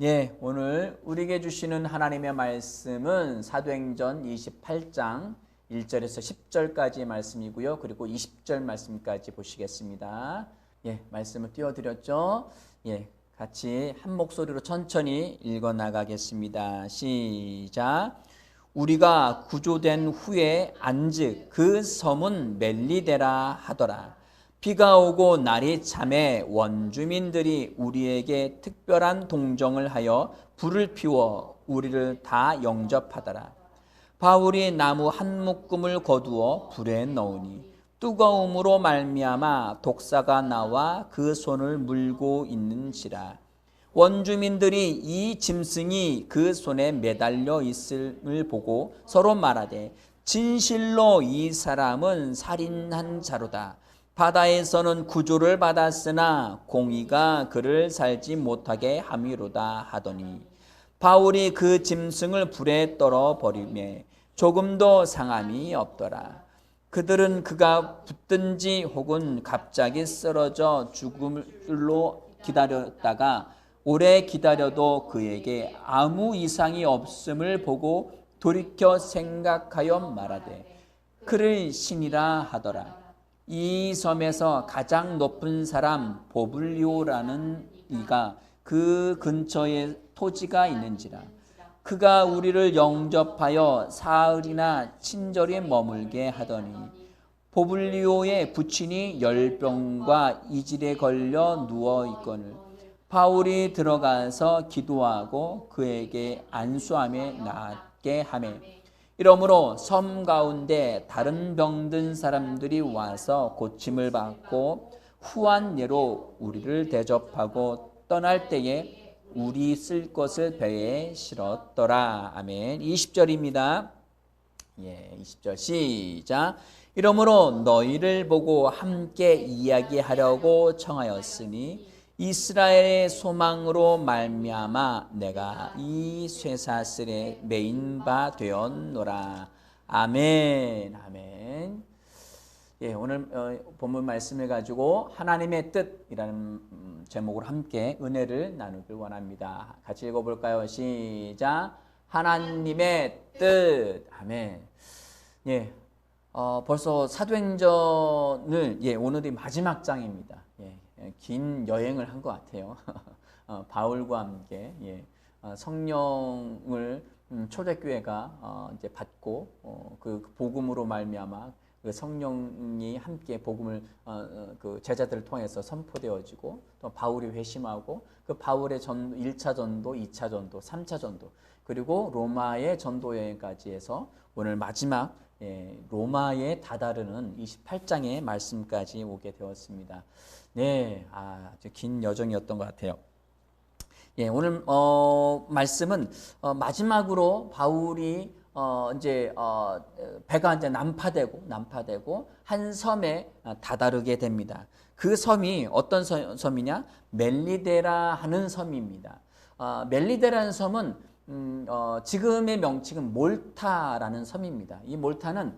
예, 오늘 우리에게 주시는 하나님의 말씀은 사도행전 28장 1절에서 10절까지의 말씀이고요. 그리고 20절 말씀까지 보시겠습니다. 예, 말씀을 띄워드렸죠. 예, 같이 한 목소리로 천천히 읽어 나가겠습니다. 시작. 우리가 구조된 후에 안즉 그 섬은 멜리데라 하더라. 비가 오고 날이 참해 원주민들이 우리에게 특별한 동정을 하여 불을 피워 우리를 다 영접하더라. 바울이 나무 한 묶음을 거두어 불에 넣으니 뜨거움으로 말미암아 독사가 나와 그 손을 물고 있는지라. 원주민들이 이 짐승이 그 손에 매달려 있음을 보고 서로 말하되 진실로 이 사람은 살인한 자로다. 바다에서는 구조를 받았으나 공의가 그를 살지 못하게 함이로다 하더니 바울이 그 짐승을 불에 떨어 버리매 조금도 상함이 없더라. 그들은 그가 붙든지 혹은 갑자기 쓰러져 죽음을로 기다렸다가 오래 기다려도 그에게 아무 이상이 없음을 보고 돌이켜 생각하여 말하되 그를 신이라 하더라. 이 섬에서 가장 높은 사람 보블리오라는 이가 그 근처에 토지가 있는지라. 그가 우리를 영접하여 사흘이나 친절히 머물게 하더니 보블리오의 부친이 열병과 이질에 걸려 누워 있거늘 바울이 들어가서 기도하고 그에게 안수함에 낫게 하매 이러므로 섬 가운데 다른 병든 사람들이 와서 고침을 받고 후한 예로 우리를 대접하고 떠날 때에 우리 쓸 것을 배에 실었더라. 아멘. 20절입니다. 예, 20절 시작. 이러므로 너희를 보고 함께 이야기하려고 청하였으니 이스라엘의 소망으로 말미암아 내가 이 쇠사슬에 매인 바 되었노라. 아멘. 아멘. 예, 오늘 본문 말씀을 가지고 하나님의 뜻이라는 제목으로 함께 은혜를 나누길 원합니다. 같이 읽어볼까요? 시작. 하나님의 뜻. 아멘. 예, 벌써 사도행전을 오늘이 마지막 장입니다. 긴 여행을 한 것 같아요. 바울과 함께 성령을 초대교회가 이제 받고 그 복음으로 말미암아 그 성령이 함께 복음을 그 제자들을 통해서 선포되어지고 또 바울이 회심하고 그 바울의 1차 전도, 2차 전도, 3차 전도 그리고 로마의 전도 여행까지 해서 오늘 마지막 로마에 다다르는 28장의 말씀까지 오게 되었습니다. 네, 아주 긴 여정이었던 것 같아요. 예, 오늘 말씀은 마지막으로 바울이 이제 배가 이제 난파되고 한 섬에 다다르게 됩니다. 그 섬이 어떤 섬이냐? 멜리데라 하는 섬입니다. 멜리데라는 섬은 지금의 명칭은 몰타라는 섬입니다. 이 몰타는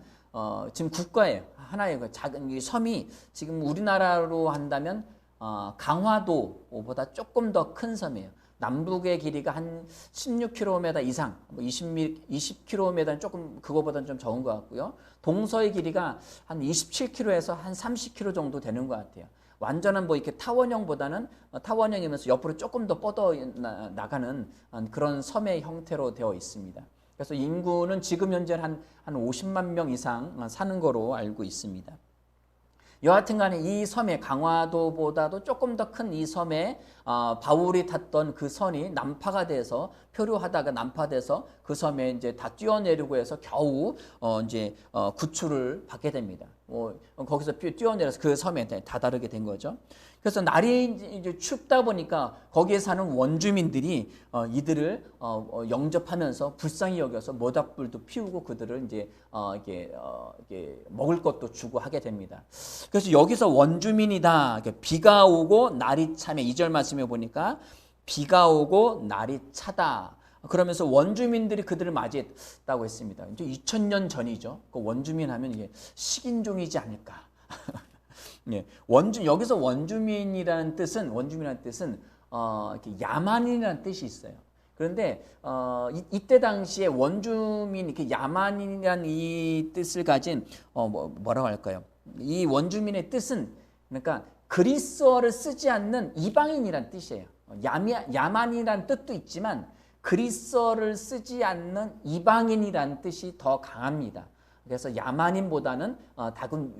지금 국가예요. 하나의 작은 섬이 지금 우리나라로 한다면 강화도보다 조금 더 큰 섬이에요. 남북의 길이가 한 16km 이상, 20km는 조금 그거보다는 좀 적은 것 같고요. 동서의 길이가 한 27km에서 한 30km 정도 되는 것 같아요. 완전한 뭐 이렇게 타원형보다는 타원형이면서 옆으로 조금 더 뻗어 나가는 그런 섬의 형태로 되어 있습니다. 그래서 인구는 지금 현재 한 50만 명 이상 사는 거로 알고 있습니다. 여하튼 간에 이 섬에 강화도보다도 조금 더 큰 이 섬에 바울이 탔던 그 선이 난파가 돼서 표류하다가 난파돼서 그 섬에 이제 다 뛰어내리고 해서 겨우 이제 구출을 받게 됩니다. 거기서 뛰어내려서 그 섬에 다다르게 된 거죠. 그래서 날이 이제 춥다 보니까 거기에 사는 원주민들이 이들을 영접하면서 불쌍히 여겨서 모닥불도 피우고 그들을 이제 이렇게 먹을 것도 주고 하게 됩니다. 그래서 여기서 원주민이다. 비가 오고 날이 차며 2절 말씀에 보니까 비가 오고 날이 차다. 그러면서 원주민들이 그들을 맞이했다고 했습니다. 이제 2000년 전이죠. 그 원주민 하면 이게 식인종이지 않을까. 여기서 원주민이라는 뜻은 이렇게 야만인이라는 뜻이 있어요. 그런데 이때 당시에 원주민 이렇게 야만인이라는 이 뜻을 가진 뭐라고 할까요? 이 원주민의 뜻은 그러니까 그리스어를 쓰지 않는 이방인이란 뜻이에요. 야만이라는 뜻도 있지만 그리스어를 쓰지 않는 이방인이라는 뜻이 더 강합니다. 그래서 야만인보다는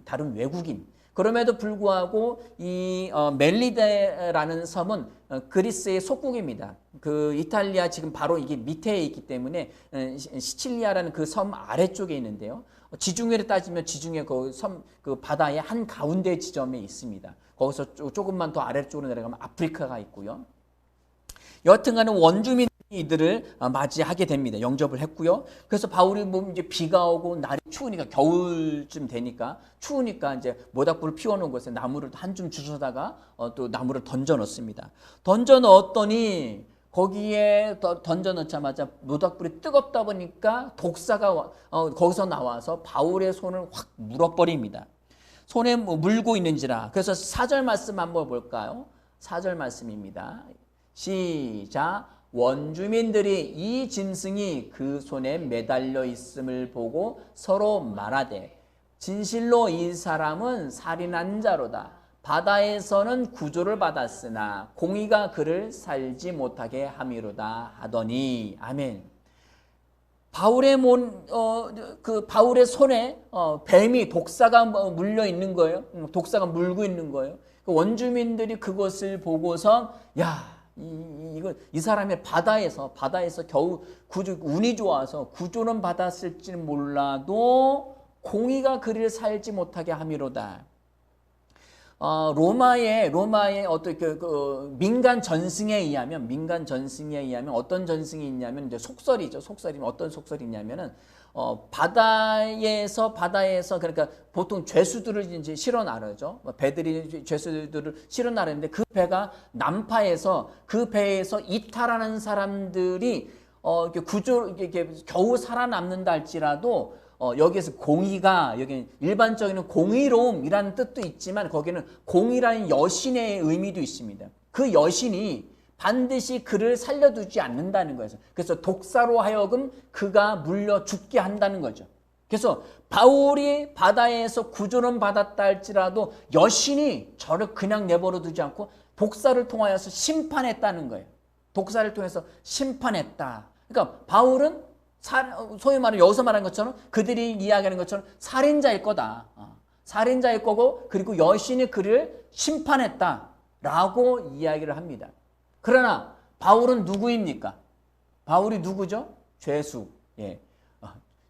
다른 외국인. 그럼에도 불구하고 이 멜리데라는 섬은 그리스의 속국입니다. 그 이탈리아 지금 바로 이게 밑에 있기 때문에 시칠리아라는 그 섬 아래쪽에 있는데요. 지중해를 따지면 지중해 그 바다의 한 가운데 지점에 있습니다. 거기서 조금만 더 아래쪽으로 내려가면 아프리카가 있고요. 여튼간에 원주민 이들을 맞이하게 됩니다. 영접을 했고요. 그래서 바울이 이제 비가 오고 날이 추우니까 겨울쯤 되니까 추우니까 이제 모닥불을 피워놓은 곳에 나무를 한 줌 주워다가 또 나무를 던져 넣습니다. 던져 넣었더니 거기에 던져 넣자마자 모닥불이 뜨겁다 보니까 독사가 거기서 나와서 바울의 손을 확 물어버립니다. 손에 물고 있는지라. 그래서 4절 말씀 한번 볼까요? 4절 말씀입니다. 시작. 원주민들이 이 짐승이 그 손에 매달려 있음을 보고 서로 말하되 진실로 이 사람은 살인한 자로다. 바다에서는 구조를 받았으나 공의가 그를 살지 못하게 함이로다 하더니. 아멘. 바울의 바울의 손에 뱀이 독사가 물려 있는 거예요. 독사가 물고 있는 거예요. 원주민들이 그것을 보고서 이 사람의 바다에서 겨우 운이 좋아서 구조는 받았을지는 몰라도 공의가 그를 살지 못하게 함이로다. 로마의 어떤 민간 전승에 의하면 어떤 전승이 있냐면 이제 속설이죠. 속설이면 어떤 속설이 있냐면은 바다에서 그러니까 보통 죄수들을 이제 실어 나르죠. 배들이 죄수들을 실어 나르는데 그 배가 난파해서 그 배에서 이탈하는 사람들이 이렇게 겨우 살아남는다 할지라도 여기에서 공의가 여기 일반적인 공의로움이라는 뜻도 있지만 거기는 공의라는 여신의 의미도 있습니다. 그 여신이 반드시 그를 살려두지 않는다는 거예요. 그래서 독사로 하여금 그가 물려 죽게 한다는 거죠. 그래서 바울이 바다에서 구조는 받았다 할지라도 여신이 저를 그냥 내버려 두지 않고 독사를 통하여서 심판했다는 거예요. 독사를 통해서 심판했다. 그러니까 바울은 소위 말하는 여기서 말하는 것처럼 그들이 이야기하는 것처럼 살인자일 거다. 살인자일 거고 그리고 여신이 그를 심판했다라고 이야기를 합니다. 그러나 바울은 누구입니까? 바울이 누구죠? 죄수.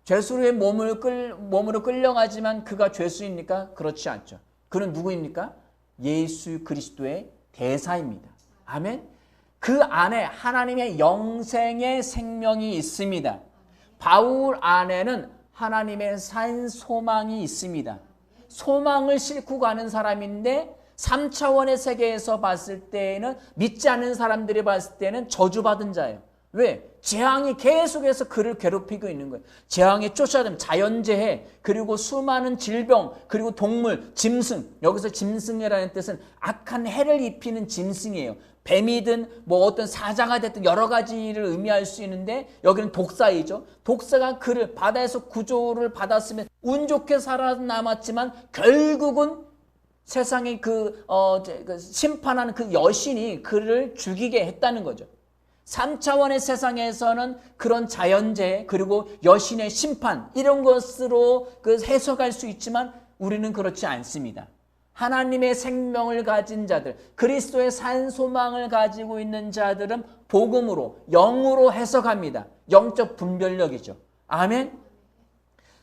죄수의 몸으로 끌려가지만 그가 죄수입니까? 그렇지 않죠. 그는 누구입니까? 예수 그리스도의 대사입니다. 아멘. 그 안에 하나님의 영생의 생명이 있습니다. 바울 안에는 하나님의 산 소망이 있습니다. 소망을 싣고 가는 사람인데 3차원의 세계에서 봤을 때는 믿지 않는 사람들이 봤을 때는 저주받은 자예요. 왜? 재앙이 계속해서 그를 괴롭히고 있는 거예요. 재앙에 쫓아다니면 자연재해, 그리고 수많은 질병, 그리고 동물, 짐승. 여기서 짐승이라는 뜻은 악한 해를 입히는 짐승이에요. 뱀이든 어떤 사자가 됐든 여러 가지를 의미할 수 있는데 여기는 독사이죠. 독사가 그를 바다에서 구조를 받았으면 운 좋게 살아남았지만 결국은 세상의 심판하는 그 여신이 그를 죽이게 했다는 거죠. 3차원의 세상에서는 그런 자연재해 그리고 여신의 심판 이런 것으로 해석할 수 있지만 우리는 그렇지 않습니다. 하나님의 생명을 가진 자들, 그리스도의 산 소망을 가지고 있는 자들은 복음으로, 영으로 해석합니다. 영적 분별력이죠. 아멘.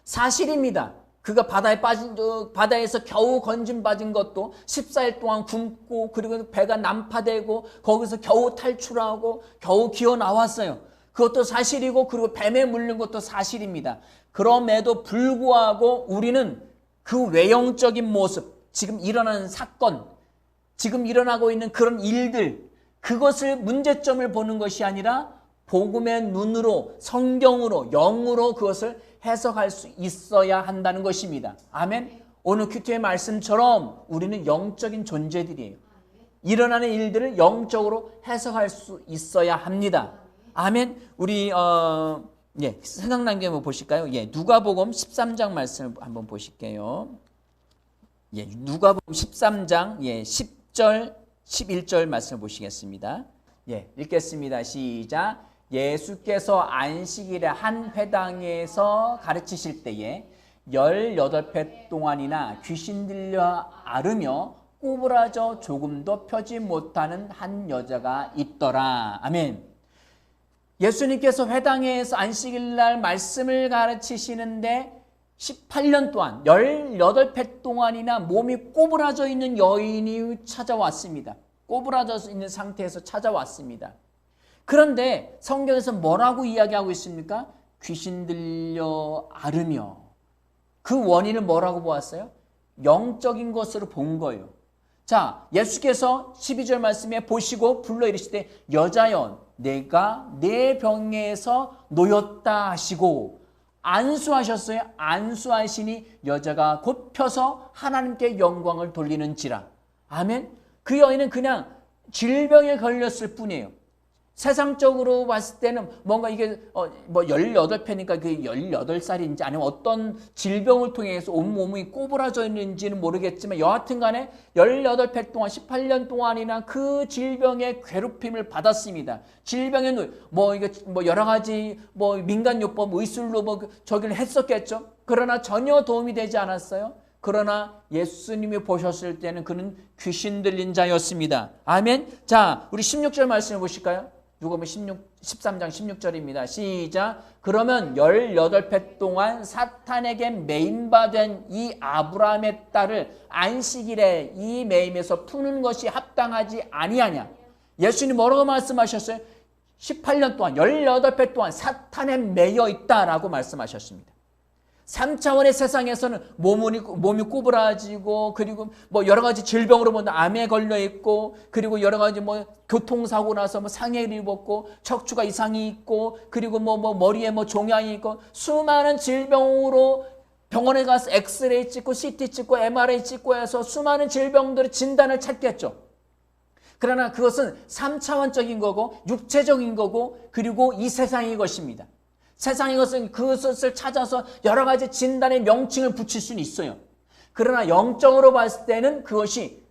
사실입니다. 그가 바다에서 겨우 건짐받은 것도 14일 동안 굶고 그리고 배가 난파되고 거기서 겨우 탈출하고 겨우 기어 나왔어요. 그것도 사실이고 그리고 뱀에 물린 것도 사실입니다. 그럼에도 불구하고 우리는 그 외형적인 모습, 지금 일어나는 사건, 지금 일어나고 있는 그런 일들, 그것을 문제점을 보는 것이 아니라 복음의 눈으로, 성경으로, 영으로 그것을 해석할 수 있어야 한다는 것입니다. 아멘. 오늘 큐티의 말씀처럼 우리는 영적인 존재들이에요. 일어나는 일들을 영적으로 해석할 수 있어야 합니다. 아멘. 우리 생각난 게 뭐 보실까요? 누가복음 13장 말씀을 한번 보실게요. 누가복음 13장 10절 11절 말씀을 보시겠습니다. 읽겠습니다. 시작. 예수께서 안식일에 한 회당에서 가르치실 때에 18회 동안이나 귀신 들려 앓으며 꼬부라져 조금도 펴지 못하는 한 여자가 있더라. 아멘. 예수님께서 회당에서 안식일 날 말씀을 가르치시는데 18년 동안 18회 동안이나 몸이 꼬부라져 있는 여인이 찾아왔습니다. 꼬부라져 있는 상태에서 찾아왔습니다. 그런데 성경에서 뭐라고 이야기하고 있습니까? 귀신 들려 앓으며. 그 원인을 뭐라고 보았어요? 영적인 것으로 본 거예요. 자, 예수께서 12절 말씀에 보시고 불러 이르시되 여자여 내가 내 병에서 놓였다 하시고 안수하셨어요. 안수하시니 여자가 곧 펴서 하나님께 영광을 돌리는지라. 아멘. 그 여인은 그냥 질병에 걸렸을 뿐이에요. 세상적으로 봤을 때는 뭔가 이게 18회니까 그 18살인지 아니면 어떤 질병을 통해서 온몸이 꼬부라져 있는지는 모르겠지만 여하튼 간에 18회 동안 18년 동안이나 그 질병의 괴롭힘을 받았습니다. 질병에 여러 가지 민간요법 의술로 저기를 했었겠죠. 그러나 전혀 도움이 되지 않았어요. 그러나 예수님이 보셨을 때는 그는 귀신 들린 자였습니다. 아멘. 자, 우리 16절 말씀을 보실까요? 누가복음 13장 16절입니다. 시작. 그러면 18회 동안 사탄에게 매임받은 이 아브라함의 딸을 안식일에 이 매임에서 푸는 것이 합당하지 아니하냐. 예수님 뭐라고 말씀하셨어요? 18년 동안 18회 동안 사탄에 매여 있다라고 말씀하셨습니다. 3차원의 세상에서는 몸이 꼬부라지고 그리고 여러 가지 질병으로 암에 걸려 있고 그리고 여러 가지 교통사고 나서 상해를 입었고 척추가 이상이 있고 그리고 머리에 종양이 있고 수많은 질병으로 병원에 가서 엑스레이 찍고 CT 찍고 MRI 찍고 해서 수많은 질병들의 진단을 찾겠죠. 그러나 그것은 3차원적인 거고 육체적인 거고 그리고 이 세상의 것입니다. 세상의 것은 그것을 찾아서 여러 가지 진단의 명칭을 붙일 수는 있어요. 그러나 영적으로 봤을 때는 그것이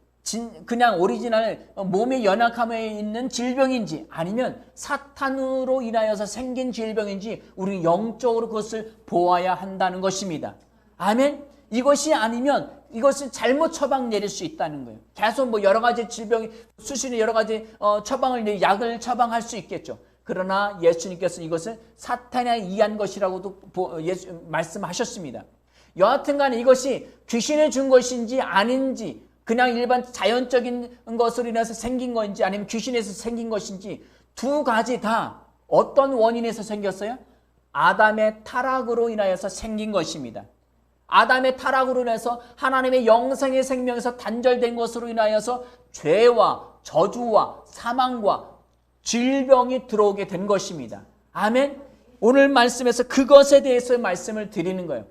그냥 오리지널 몸의 연약함에 있는 질병인지 아니면 사탄으로 인하여서 생긴 질병인지 우리는 영적으로 그것을 보아야 한다는 것입니다. 아멘. 이것이 아니면 이것은 잘못 처방 내릴 수 있다는 거예요. 계속 여러 가지 질병이 수시로 여러 가지 처방을 약을 처방할 수 있겠죠. 그러나 예수님께서 이것을 사탄에 의한 것이라고도 말씀하셨습니다. 여하튼 간에 이것이 귀신을 준 것인지 아닌지 그냥 일반 자연적인 것으로 인해서 생긴 건지 아니면 귀신에서 생긴 것인지 두 가지 다 어떤 원인에서 생겼어요? 아담의 타락으로 인하여서 생긴 것입니다. 아담의 타락으로 인해서 하나님의 영생의 생명에서 단절된 것으로 인하여서 죄와 저주와 사망과 질병이 들어오게 된 것입니다. 아멘. 오늘 말씀에서 그것에 대해서 말씀을 드리는 거예요.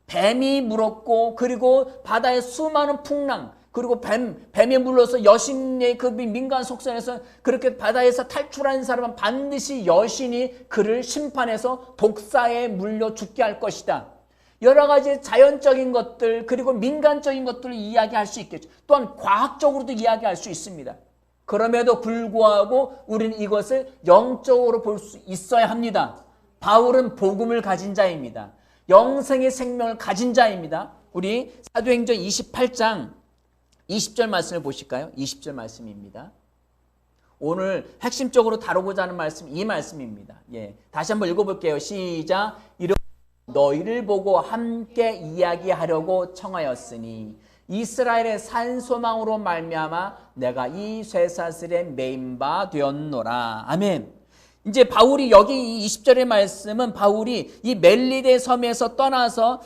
뱀이 물었고 그리고 바다의 수많은 풍랑 그리고 뱀에 물려서 여신의 그 민간 속성에서 그렇게 바다에서 탈출한 사람은 반드시 여신이 그를 심판해서 독사에 물려 죽게 할 것이다. 여러 가지 자연적인 것들 그리고 민간적인 것들을 이야기할 수 있겠죠. 또한 과학적으로도 이야기할 수 있습니다. 그럼에도 불구하고 우리는 이것을 영적으로 볼 수 있어야 합니다. 바울은 복음을 가진 자입니다. 영생의 생명을 가진 자입니다. 우리 사도행전 28장 20절 말씀을 보실까요? 20절 말씀입니다. 오늘 핵심적으로 다루고자 하는 말씀 이 말씀입니다. 다시 한번 읽어볼게요. 시작. 너희를 보고 함께 이야기하려고 청하였으니 이스라엘의 산 소망으로 말미암아 내가 이 쇠사슬에 매인 바 되었노라. 아멘. 이제 바울이 여기 20절의 말씀은 바울이 이 멜리데 섬에서 떠나서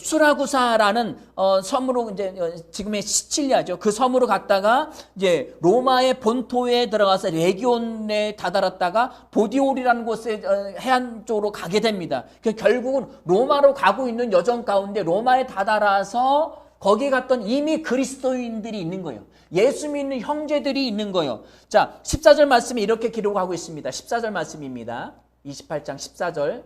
수라구사라는 섬으로 이제 지금의 시칠리아죠. 그 섬으로 갔다가 이제 로마의 본토에 들어가서 레기온에 다다랐다가 보디올이라는 곳에 해안 쪽으로 가게 됩니다. 결국은 로마로 가고 있는 여정 가운데 로마에 다다라서 거기 갔던 이미 그리스도인들이 있는 거예요. 예수 믿는 형제들이 있는 거예요. 자, 14절 말씀에 이렇게 기록하고 있습니다. 14절 말씀입니다. 28장 14절.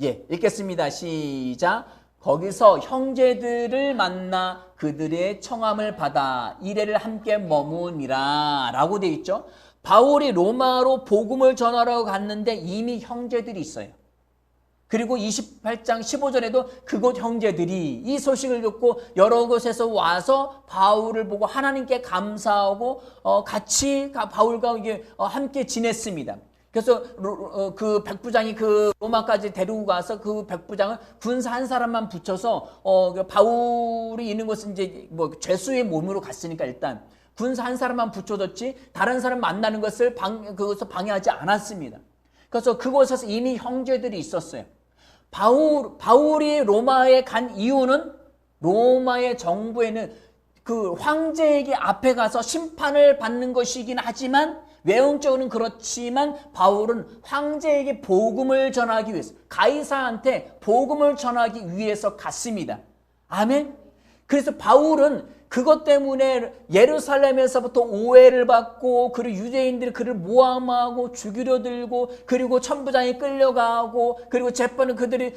예, 읽겠습니다. 시작. 거기서 형제들을 만나 그들의 청함을 받아 이래를 함께 머무니라 라고 되어 있죠. 바울이 로마로 복음을 전하러 갔는데 이미 형제들이 있어요. 그리고 28장 15절에도 그곳 형제들이 이 소식을 듣고 여러 곳에서 와서 바울을 보고 하나님께 감사하고 같이 바울과 함께 지냈습니다. 그래서 그 백부장이 그 로마까지 데리고 가서 그 백부장을 군사 한 사람만 붙여서 바울이 있는 곳은 이제 뭐 죄수의 몸으로 갔으니까 일단 군사 한 사람만 붙여뒀지 다른 사람 만나는 것을 그것을 방해하지 않았습니다. 그래서 그곳에서 이미 형제들이 있었어요. 바울이 로마에 간 이유는 로마의 정부에는 그 황제에게 앞에 가서 심판을 받는 것이긴 하지만 외형적으로는 그렇지만 바울은 황제에게 복음을 전하기 위해서 가이사한테 복음을 전하기 위해서 갔습니다. 아멘. 그래서 바울은 그것 때문에 예루살렘에서부터 오해를 받고 그리고 유대인들이 그를 모함하고 죽이려 들고 그리고 천부장이 끌려가고 그리고 재판은 그들이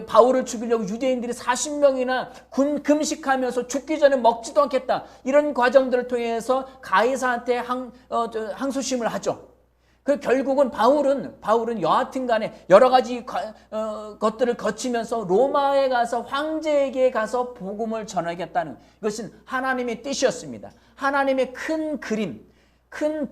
바울을 죽이려고 유대인들이 40명이나 금식하면서 죽기 전에 먹지도 않겠다 이런 과정들을 통해서 가이사한테 항소심을 하죠. 그 결국은 바울은 여하튼 간에 여러 가지 것들을 거치면서 로마에 가서 황제에게 가서 복음을 전하겠다는 이것은 하나님의 뜻이었습니다. 하나님의 큰 그림, 큰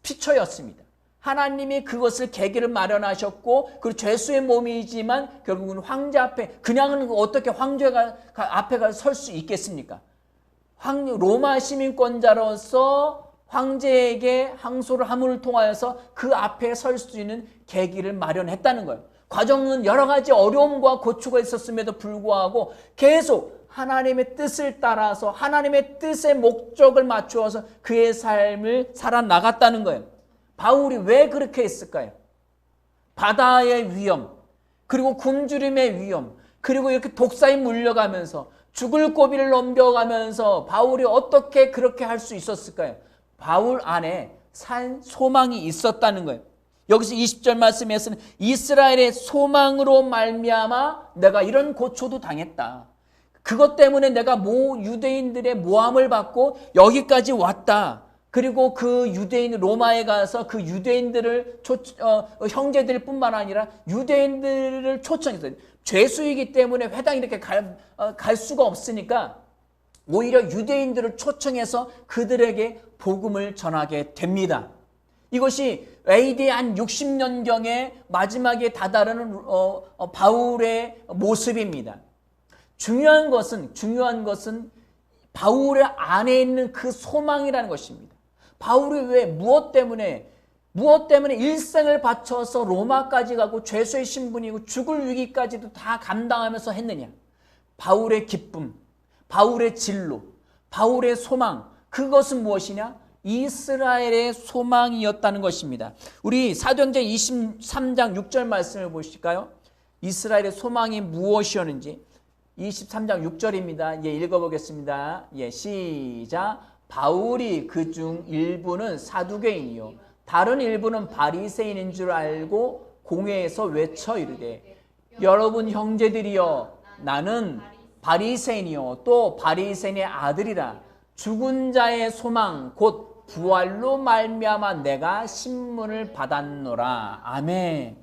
피처였습니다. 하나님이 그것을 계기를 마련하셨고 그 죄수의 몸이지만 결국은 황제 앞에 그냥은 어떻게 황제가 앞에 가서 설 수 있겠습니까? 로마 시민권자로서 황제에게 항소를 함을 통하여서 그 앞에 설 수 있는 계기를 마련했다는 거예요. 과정은 여러 가지 어려움과 고초가 있었음에도 불구하고 계속 하나님의 뜻을 따라서 하나님의 뜻의 목적을 맞추어서 그의 삶을 살아나갔다는 거예요. 바울이 왜 그렇게 했을까요? 바다의 위험, 그리고 굶주림의 위험, 그리고 이렇게 독사에 물려가면서 죽을 고비를 넘겨가면서 바울이 어떻게 그렇게 할 수 있었을까요? 바울 안에 산 소망이 있었다는 거예요. 여기서 20절 말씀에서는 이스라엘의 소망으로 말미암아 내가 이런 고초도 당했다. 그것 때문에 내가 유대인들의 모함을 받고 여기까지 왔다. 그리고 그 유대인 로마에 가서 그 유대인들을 형제들 뿐만 아니라 유대인들을 초청했어요. 죄수이기 때문에 회당에 이렇게 갈 수가 없으니까 오히려 유대인들을 초청해서 그들에게 복음을 전하게 됩니다. 이것이 AD 한 60년경에 마지막에 다다르는 바울의 모습입니다. 중요한 것은 바울의 안에 있는 그 소망이라는 것입니다. 바울이 왜 무엇 때문에 일생을 바쳐서 로마까지 가고 죄수의 신분이고 죽을 위기까지도 다 감당하면서 했느냐? 바울의 기쁨, 바울의 진로, 바울의 소망, 그것은 무엇이냐? 이스라엘의 소망이었다는 것입니다. 우리 사도행전 23장 6절 말씀을 보실까요? 이스라엘의 소망이 무엇이었는지 23장 6절입니다. 예, 읽어보겠습니다. 예, 시작. 바울이 그중 일부는 사두개인이요 다른 일부는 바리새인인 줄 알고 공회에서 외쳐 이르되 여러분 형제들이여 나는 바리새인이요 또 바리새인의 아들이라 죽은 자의 소망 곧 부활로 말미암아 내가 신문을 받았노라. 아멘.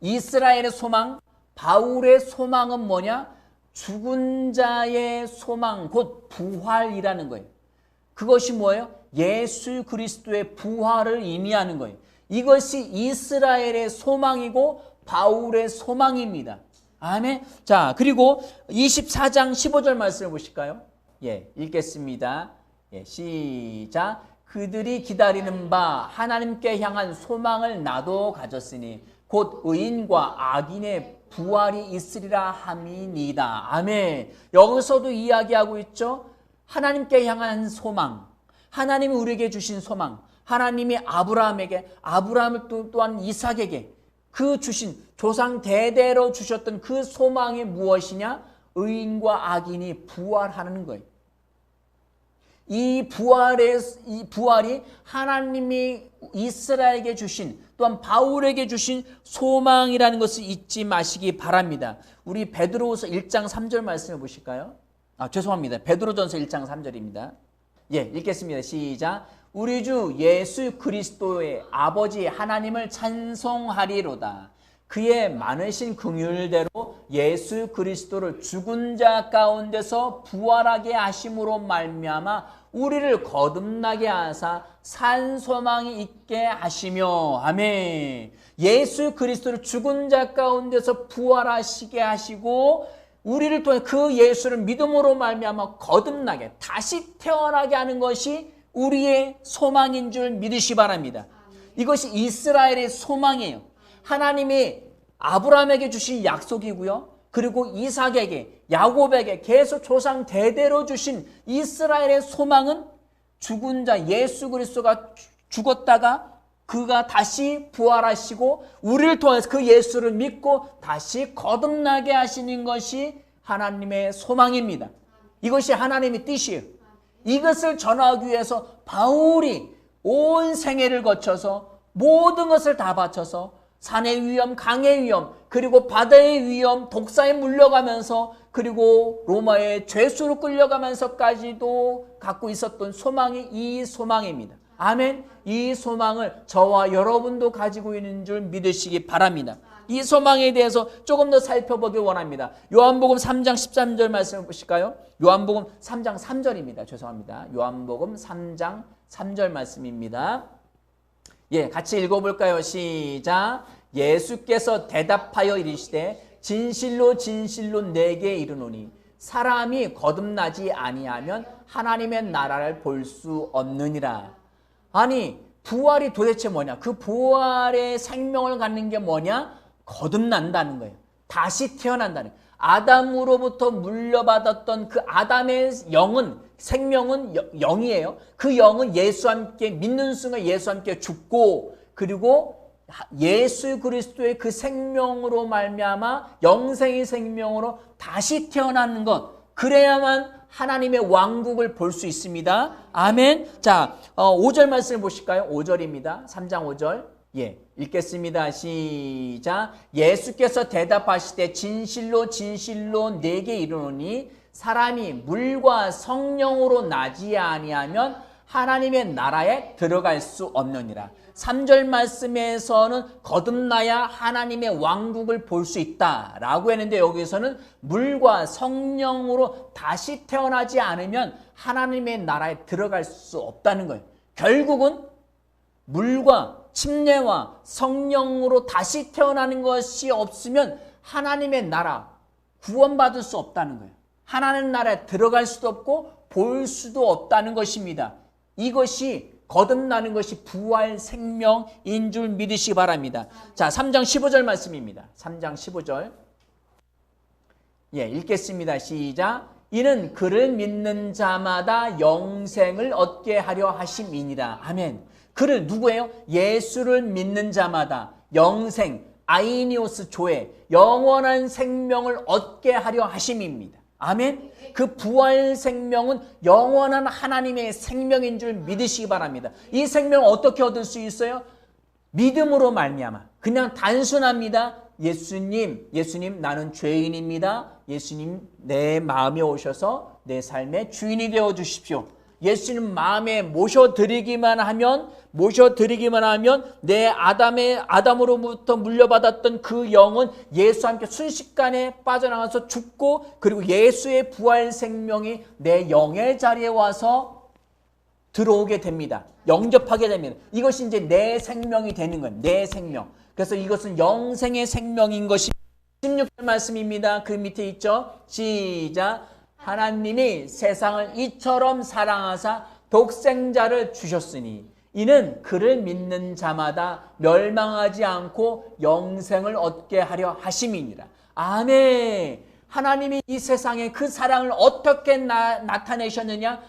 이스라엘의 소망, 바울의 소망은 뭐냐? 죽은 자의 소망 곧 부활이라는 거예요. 그것이 뭐예요? 예수 그리스도의 부활을 의미하는 거예요. 이것이 이스라엘의 소망이고 바울의 소망입니다. 아멘. 자, 그리고 24장 15절 말씀을 보실까요? 예, 읽겠습니다. 예, 시작. 그들이 기다리는 바 하나님께 향한 소망을 나도 가졌으니 곧 의인과 악인의 부활이 있으리라 함이니이다. 아멘. 여기서도 이야기하고 있죠. 하나님께 향한 소망, 하나님이 우리에게 주신 소망, 하나님이 아브라함을 또한 이삭에게 그 주신 조상 대대로 주셨던 그 소망이 무엇이냐? 의인과 악인이 부활하는 거예요. 이 부활이 하나님이 이스라엘에게 주신, 또한 바울에게 주신 소망이라는 것을 잊지 마시기 바랍니다. 우리 베드로후서 1장 3절 말씀을 보실까요? 죄송합니다. 베드로전서 1장 3절입니다. 예, 읽겠습니다. 시작. 우리 주 예수 그리스도의 아버지 하나님을 찬송하리로다. 그의 많으신 긍휼대로 예수 그리스도를 죽은 자 가운데서 부활하게 하심으로 말미암아 우리를 거듭나게 하사 산 소망이 있게 하시며. 아멘. 예수 그리스도를 죽은 자 가운데서 부활하시게 하시고 우리를 통해 그 예수를 믿음으로 말미암아 거듭나게, 다시 태어나게 하는 것이 우리의 소망인 줄 믿으시 바랍니다. 이것이 이스라엘의 소망이에요. 하나님이 아브라함에게 주신 약속이고요. 그리고 이삭에게, 야곱에게 계속 조상 대대로 주신 이스라엘의 소망은 죽은 자 예수 그리스도가 죽었다가 그가 다시 부활하시고 우리를 통해서 그 예수를 믿고 다시 거듭나게 하시는 것이 하나님의 소망입니다. 이것이 하나님의 뜻이에요. 이것을 전하기 위해서 바울이 온 생애를 거쳐서 모든 것을 다 바쳐서 산의 위험, 강의 위험, 그리고 바다의 위험, 독사에 물려가면서, 그리고 로마의 죄수로 끌려가면서까지도 갖고 있었던 소망이 이 소망입니다. 아멘. 이 소망을 저와 여러분도 가지고 있는 줄 믿으시기 바랍니다. 이 소망에 대해서 조금 더 살펴보기 원합니다. 요한복음 3장 13절 말씀을 보실까요? 요한복음 3장 3절입니다. 죄송합니다. 요한복음 3장 3절 말씀입니다. 예, 같이 읽어볼까요? 시작. 예수께서 대답하여 이르시되 진실로 진실로 내게 이르노니 사람이 거듭나지 아니하면 하나님의 나라를 볼 수 없느니라. 아니, 부활이 도대체 뭐냐? 그 부활의 생명을 갖는 게 뭐냐? 거듭난다는 거예요. 다시 태어난다는 거예요. 아담으로부터 물려받았던 그 아담의 영은, 생명은 영이에요. 그 영은 예수와 함께 믿는 순간 예수와 함께 죽고, 그리고 예수 그리스도의 그 생명으로 말미암아 영생의 생명으로 다시 태어나는 것, 그래야만 하나님의 왕국을 볼 수 있습니다. 아멘. 자, 5절 말씀을 보실까요? 5절입니다. 3장 5절. 예, 읽겠습니다. 시작. 예수께서 대답하시되 진실로 진실로 내게 이르노니 사람이 물과 성령으로 나지 아니하면 하나님의 나라에 들어갈 수 없느니라. 3절 말씀에서는 거듭나야 하나님의 왕국을 볼 수 있다라고 했는데, 여기서는 물과 성령으로 다시 태어나지 않으면 하나님의 나라에 들어갈 수 없다는 거예요. 결국은 물과 침례와 성령으로 다시 태어나는 것이 없으면 하나님의 나라, 구원받을 수 없다는 거예요. 하나님 나라에 들어갈 수도 없고 볼 수도 없다는 것입니다. 이것이 거듭나는 것이 부활 생명인 줄 믿으시기 바랍니다. 자, 3장 15절 말씀입니다. 3장 15절. 예, 읽겠습니다. 시작. 이는 그를 믿는 자마다 영생을 얻게 하려 하심이니라. 아멘. 그를, 누구예요? 예수를 믿는 자마다 영생, 아이니오스 조회, 영원한 생명을 얻게 하려 하심입니다. 아멘. 그 부활 생명은 영원한 하나님의 생명인 줄 믿으시기 바랍니다. 이 생명을 어떻게 얻을 수 있어요? 믿음으로 말미암아. 그냥 단순합니다. 예수님 나는 죄인입니다. 예수님 내 마음에 오셔서 내 삶의 주인이 되어 주십시오. 예수님 마음에 모셔드리기만 하면 내 아담으로부터 물려받았던 그 영은 예수와 함께 순식간에 빠져나가서 죽고, 그리고 예수의 부활 생명이 내 영의 자리에 와서 들어오게 됩니다. 영접하게 됩니다. 이것이 이제 내 생명이 되는 거예요. 내 생명. 그래서 이것은 영생의 생명인 것이 16절 말씀입니다. 그 밑에 있죠. 시작. 하나님이 세상을 이처럼 사랑하사 독생자를 주셨으니 이는 그를 믿는 자마다 멸망하지 않고 영생을 얻게 하려 하심이니라. 아멘. 하나님이 이 세상에 그 사랑을 어떻게 나타내셨느냐?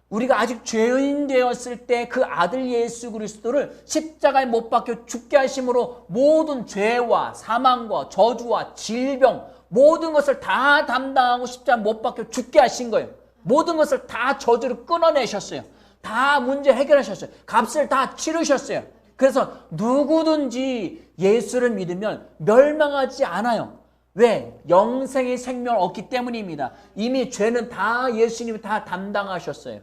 우리가 아직 죄인 되었을 때 그 아들 예수 그리스도를 십자가에 못 박혀 죽게 하심으로 모든 죄와 사망과 저주와 질병, 모든 것을 다 담당하고 십자가에 못 박혀 죽게 하신 거예요. 모든 것을 다 저주를 끊어내셨어요. 다 문제 해결하셨어요. 값을 다 치르셨어요. 그래서 누구든지 예수를 믿으면 멸망하지 않아요. 왜? 영생의 생명을 얻기 때문입니다. 이미 죄는 다 예수님이 다 담당하셨어요.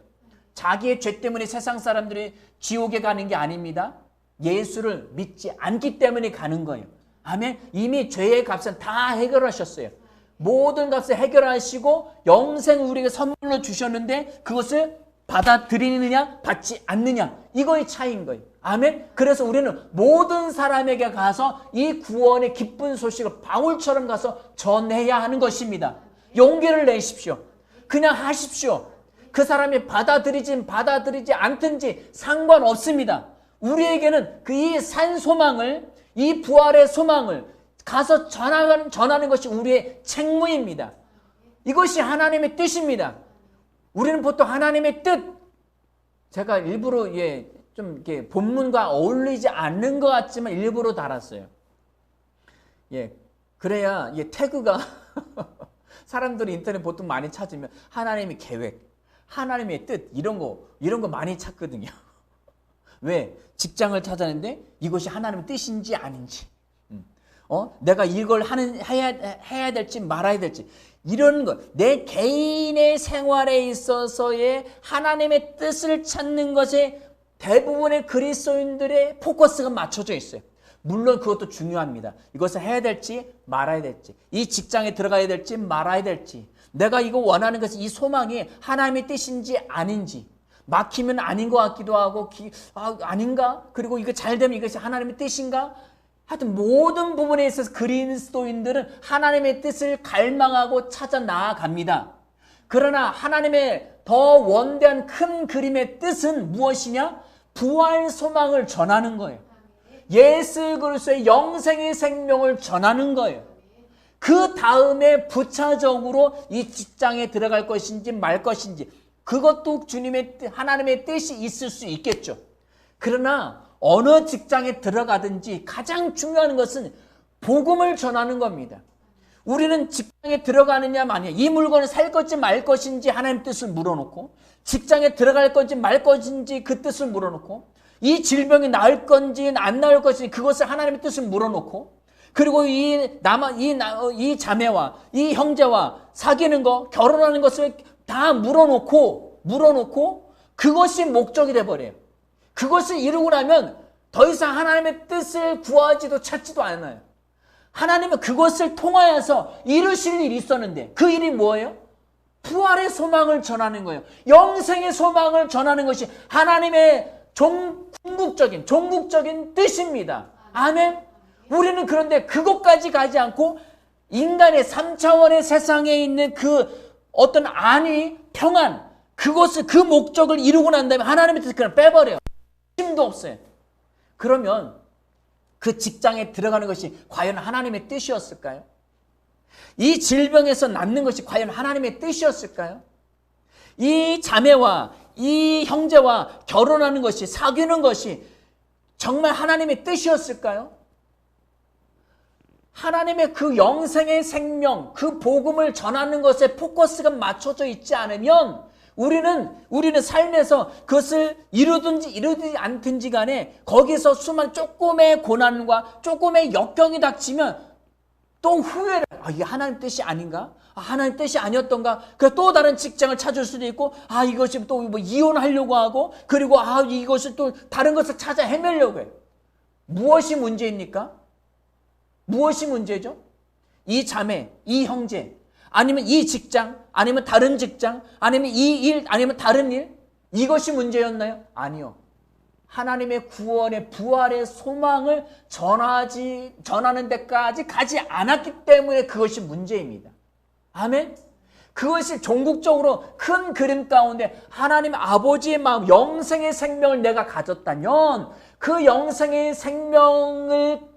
자기의 죄 때문에 세상 사람들이 지옥에 가는 게 아닙니다. 예수를 믿지 않기 때문에 가는 거예요. 아멘. 이미 죄의 값은 다 해결하셨어요. 모든 값을 해결하시고 영생을 우리에게 선물로 주셨는데 그것을 받아들이느냐 받지 않느냐, 이거의 차이인 거예요. 아멘. 그래서 우리는 모든 사람에게 가서 이 구원의 기쁜 소식을 바울처럼 가서 전해야 하는 것입니다. 용기를 내십시오. 그냥 하십시오. 그 사람이 받아들이지 않든지 상관없습니다. 우리에게는 그 이 산 소망을, 이 부활의 소망을 가서 전하는 것이 우리의 책무입니다. 이것이 하나님의 뜻입니다. 우리는 보통 하나님의 뜻, 제가 일부러 좀 이렇게 본문과 어울리지 않는 것 같지만 일부러 달았어요. 그래야 태그가 사람들이 인터넷 보통 많이 찾으면 하나님의 계획, 하나님의 뜻 이런 거 많이 찾거든요. 왜? 직장을 찾았는데 이것이 하나님의 뜻인지 아닌지, 내가 이걸 해야 될지 말아야 될지, 이런 것, 내 개인의 생활에 있어서의 하나님의 뜻을 찾는 것에 대부분의 그리스도인들의 포커스가 맞춰져 있어요. 물론 그것도 중요합니다. 이것을 해야 될지 말아야 될지, 이 직장에 들어가야 될지 말아야 될지, 내가 이거 원하는 것이 이 소망이 하나님의 뜻인지 아닌지, 막히면 아닌 것 같기도 하고 아닌가? 그리고 이거 잘 되면 이것이 하나님의 뜻인가? 하여튼 모든 부분에 있어서 그리스도인들은 하나님의 뜻을 갈망하고 찾아 나아갑니다. 그러나 하나님의 더 원대한 큰 그림의 뜻은 무엇이냐? 부활 소망을 전하는 거예요. 예수 그리스도의 영생의 생명을 전하는 거예요. 그 다음에 부차적으로 이 직장에 들어갈 것인지 말 것인지, 그것도 주님의 하나님의 뜻이 있을 수 있겠죠. 그러나 어느 직장에 들어가든지 가장 중요한 것은 복음을 전하는 겁니다. 우리는 직장에 들어가느냐 마느냐, 이 물건을 살 것인지 말 것인지 하나님 뜻을 물어놓고, 직장에 들어갈 건지 말 것인지 그 뜻을 물어놓고, 이 질병이 나을 건지 안 나을 것인지 그것을 하나님의 뜻을 물어놓고, 그리고 이 자매와 이 형제와 사귀는 거, 결혼하는 것을 다 물어놓고 그것이 목적이 돼버려요. 그것을 이루고 나면 더 이상 하나님의 뜻을 구하지도 찾지도 않아요. 하나님은 그것을 통하여서 이루실 일이 있었는데, 그 일이 뭐예요? 부활의 소망을 전하는 거예요. 영생의 소망을 전하는 것이 하나님의 종국적인 뜻입니다. 아멘. 우리는 그런데 그것까지 가지 않고 인간의 3차원의 세상에 있는 그 어떤 안위, 평안, 그것을, 그 목적을 이루고 난 다음에 하나님의 뜻을 그냥 빼버려요. 힘도 없어요. 그러면 그 직장에 들어가는 것이 과연 하나님의 뜻이었을까요? 이 질병에서 낫는 것이 과연 하나님의 뜻이었을까요? 이 자매와 이 형제와 결혼하는 것이, 사귀는 것이 정말 하나님의 뜻이었을까요? 하나님의 그 영생의 생명, 그 복음을 전하는 것에 포커스가 맞춰져 있지 않으면 우리는 삶에서 그것을 이루든지 이루지 않든지 간에 거기서 수많은 조금의 고난과 조금의 역경이 닥치면 또 후회를, 이게 하나님 뜻이 아닌가? 하나님 뜻이 아니었던가? 그래서 또 다른 직장을 찾을 수도 있고, 이것이 또 뭐 이혼하려고 하고, 그리고 이것을 또 다른 것을 찾아 헤매려고 해요. 무엇이 문제입니까? 무엇이 문제죠? 이 자매, 이 형제, 아니면 이 직장, 아니면 다른 직장, 아니면 이 일, 아니면 다른 일, 이것이 문제였나요? 아니요. 하나님의 구원의 부활의 소망을 전하는 데까지 가지 않았기 때문에 그것이 문제입니다. 아멘. 그것이 종국적으로 큰 그림 가운데 하나님 아버지의 마음, 영생의 생명을 내가 가졌다면 그 영생의 생명을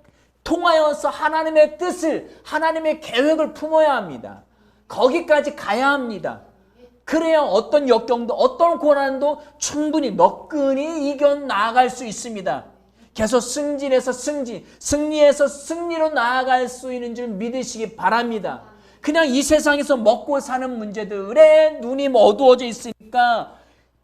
통하여서 하나님의 뜻을, 하나님의 계획을 품어야 합니다. 거기까지 가야 합니다. 그래야 어떤 역경도, 어떤 고난도 충분히 너끈히 이겨나갈 수 있습니다. 계속 승진해서 승리해서 승리로 나아갈 수 있는 줄 믿으시기 바랍니다. 그냥 이 세상에서 먹고 사는 문제들에 눈이 어두워져 있으니까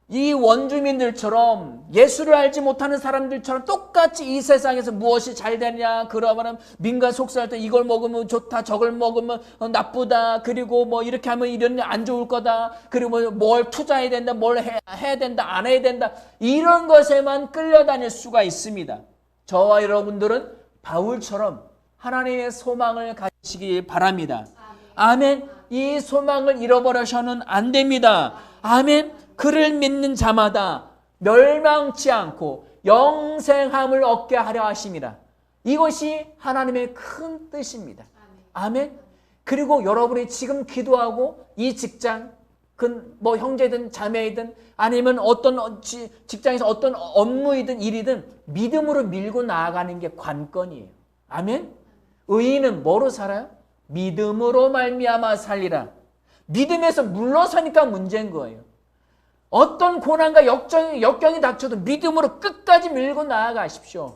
이 원주민들처럼 예수를 알지 못하는 사람들처럼 똑같이 이 세상에서 무엇이 잘 되냐, 그러면 민간 속살때 이걸 먹으면 좋다, 저걸 먹으면 나쁘다, 그리고 뭐 이렇게 하면 이런 안 좋을 거다, 그리고 뭘 투자해야 된다, 뭘 해야 된다, 안 해야 된다, 이런 것에만 끌려다닐 수가 있습니다. 저와 여러분들은 바울처럼 하나님의 소망을 가지시기 바랍니다. 아멘. 이 소망을 잃어버려서는 안 됩니다. 아멘. 그를 믿는 자마다 멸망치 않고 영생함을 얻게 하려 하심이라. 이것이 하나님의 큰 뜻입니다. 아멘. 그리고 여러분이 지금 기도하고 이 직장, 뭐 형제든 자매이든 아니면 어떤 직장에서 어떤 업무이든 일이든 믿음으로 밀고 나아가는 게 관건이에요. 아멘. 의인은 뭐로 살아요? 믿음으로 말미암아 살리라. 믿음에서 물러서니까 문제인 거예요. 어떤 고난과 역경이 닥쳐도 믿음으로 끝까지 밀고 나아가십시오.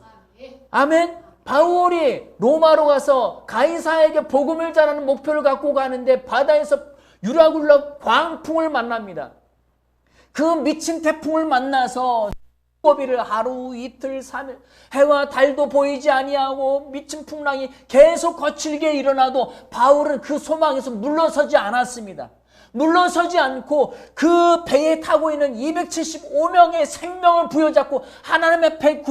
아멘. 바울이 로마로 가서 가이사에게 복음을 전하는 목표를 갖고 가는데 바다에서 유라굴라 광풍을 만납니다. 그 미친 태풍을 만나서 고비를 하루 이틀 3일 해와 달도 보이지 아니하고 미친 풍랑이 계속 거칠게 일어나도 바울은 그 소망에서 물러서지 않았습니다. 물러서지 않고 그 배에 타고 있는 275명의 생명을 부여잡고 하나님 앞에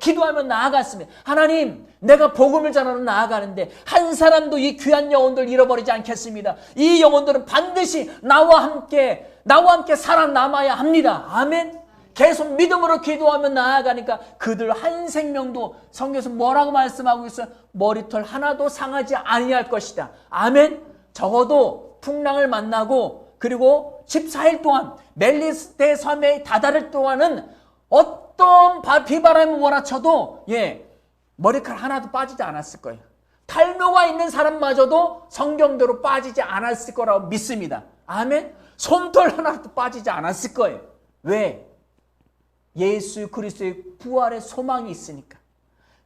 기도하며 나아갔습니다. 하나님, 내가 복음을 전하러 나아가는데 한 사람도 이 귀한 영혼들 잃어버리지 않겠습니다. 이 영혼들은 반드시 나와 함께 살아남아야 합니다. 아멘. 계속 믿음으로 기도하며 나아가니까 그들 한 생명도 성경에서 뭐라고 말씀하고 있어요? 머리털 하나도 상하지 아니할 것이다. 아멘. 적어도 풍랑을 만나고 그리고 14일 동안 멜리스테 섬에 다다를 동안은 어떤 비바람이 몰아쳐도 머리카락 하나도 빠지지 않았을 거예요. 탈모가 있는 사람마저도 성경대로 빠지지 않았을 거라고 믿습니다. 아멘. 솜털 하나도 빠지지 않았을 거예요. 왜? 예수 그리스도의 부활의 소망이 있으니까.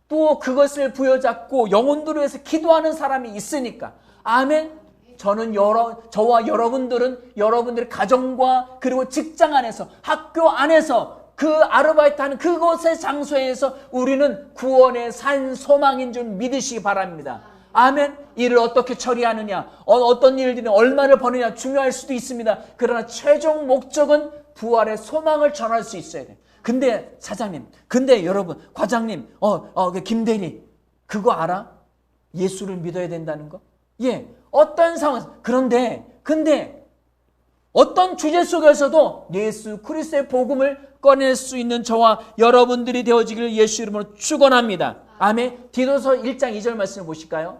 또 그것을 부여잡고 영혼들을 위해서 기도하는 사람이 있으니까. 아멘. 저와 여러분들은 여러분들의 가정과 그리고 직장 안에서 학교 안에서 그 아르바이트하는 그곳의 장소에서 우리는 구원의 산 소망인 줄 믿으시기 바랍니다. 아멘. 일을 어떻게 처리하느냐, 어떤 일들이 얼마를 버느냐 중요할 수도 있습니다. 그러나 최종 목적은 부활의 소망을 전할 수 있어야 돼요. 근데 사장님, 근데 여러분, 과장님, 김대리, 그거 알아? 예수를 믿어야 된다는 거? 어떤 상황에서, 근데 어떤 주제 속에서도 예수 그리스도의 복음을 꺼낼 수 있는 저와 여러분들이 되어지기를 예수 이름으로 축원합니다. 아멘. 디도서 1장 2절 말씀을 보실까요?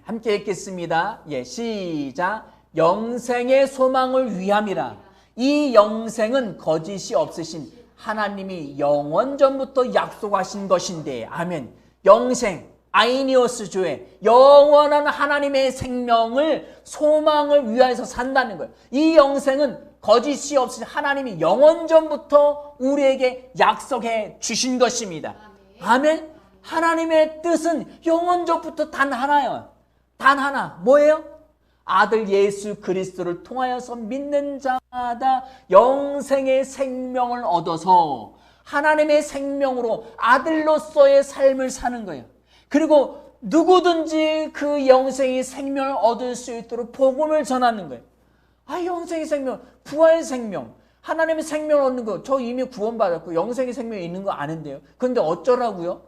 함께 읽겠습니다. 시작. 영생의 소망을 위함이라. 이 영생은 거짓이 없으신 하나님이 영원 전부터 약속하신 것인데. 아멘. 영생. 아이니오스 조에 영원한 하나님의 생명을 소망을 위하여서 산다는 거예요. 이 영생은 거짓이 없이 하나님이 영원 전부터 우리에게 약속해 주신 것입니다. 아멘. 하나님의 뜻은 영원 전부터 단 하나예요. 단 하나. 뭐예요? 아들 예수 그리스도를 통하여서 믿는 자마다 영생의 생명을 얻어서 하나님의 생명으로 아들로서의 삶을 사는 거예요. 그리고 누구든지 그 영생의 생명을 얻을 수 있도록 복음을 전하는 거예요. 영생의 생명, 부활의 생명, 하나님의 생명을 얻는 거, 저 이미 구원받았고 영생의 생명이 있는 거 아는데요. 그런데 어쩌라고요?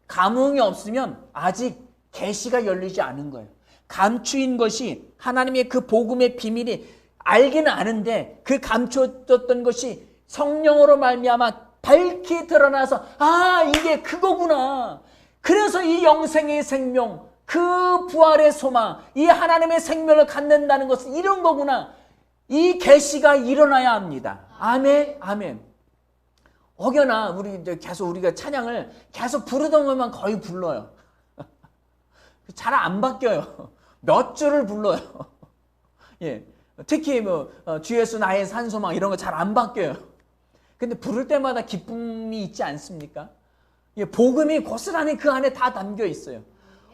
감흥이 없으면 아직 계시가 열리지 않은 거예요. 감추인 것이 하나님의 그 복음의 비밀이 알기는 아는데 그 감추었던 것이 성령으로 말미암아 밝히 드러나서 이게 그거구나. 그래서 이 영생의 생명, 그 부활의 소망, 이 하나님의 생명을 갖는다는 것은 이런 거구나. 이 계시가 일어나야 합니다. 아멘, 아멘. 혹여나 우리가 찬양을 계속 부르던 것만 거의 불러요. 잘 안 바뀌어요. 몇 줄을 불러요. 특히 주 예수 나의 산소망 이런 거 잘 안 바뀌어요. 근데 부를 때마다 기쁨이 있지 않습니까? 복음이 고스란히 그 안에 다 담겨 있어요.